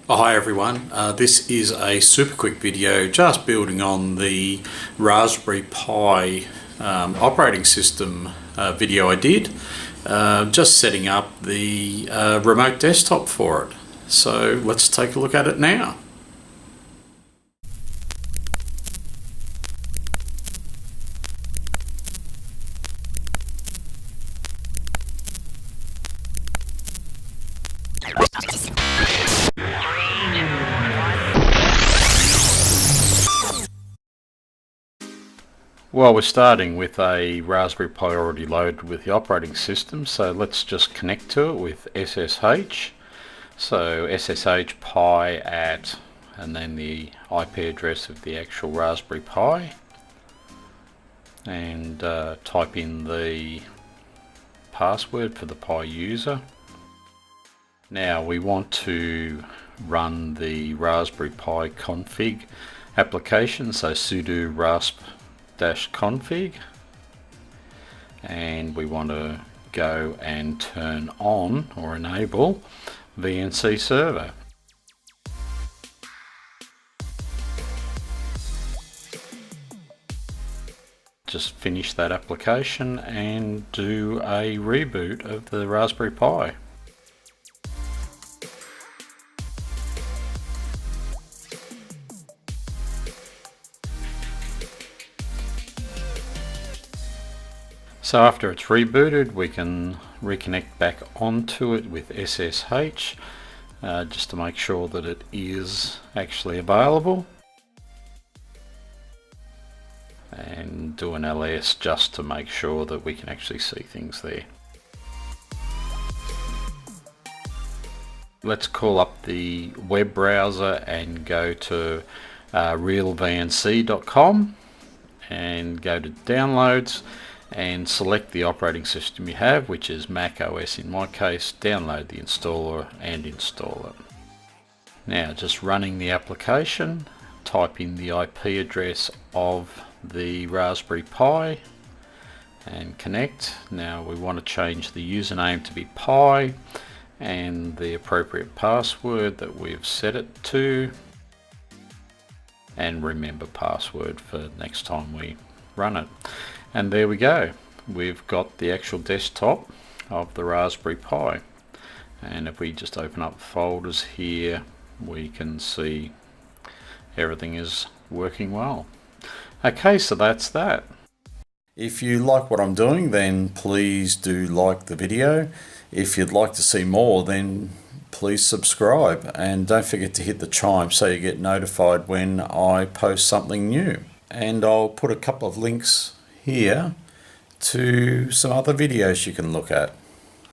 Oh, hi everyone, this is a super quick video just building on the Raspberry Pi operating system video I did, just setting up the remote desktop for it. So let's take a look at it now. Well, we're starting with a Raspberry Pi already loaded with the operating system, so let's just connect to it with SSH. So SSH pi at, and then the IP address of the actual Raspberry Pi, and type in the password for the Pi user. Now we want to run the Raspberry Pi config application, so sudo rasp-config, and we want to go and turn on or enable VNC server. Just finish that application and do a reboot of the Raspberry Pi. So after it's rebooted, we can reconnect back onto it with SSH just to make sure that it is actually available, and do an ls just to make sure that we can actually see things there. Let's call up the web browser and go to realvnc.com and go to downloads and select the operating system you have, which is Mac OS in my case. Download the installer and install it. Now just running the application, type in the IP address of the Raspberry Pi and connect. Now we want to change the username to be Pi and the appropriate password that we've set it to, and remember password for next time we run it. And there we go, we've got the actual desktop of the Raspberry Pi, and if we just open up folders here, we can see everything is working well. Okay, so that's that. If you like what I'm doing, then please do like the video. If you'd like to see more, then please subscribe, and don't forget to hit the chime so you get notified when I post something new. And I'll put a couple of links here to some other videos you can look at.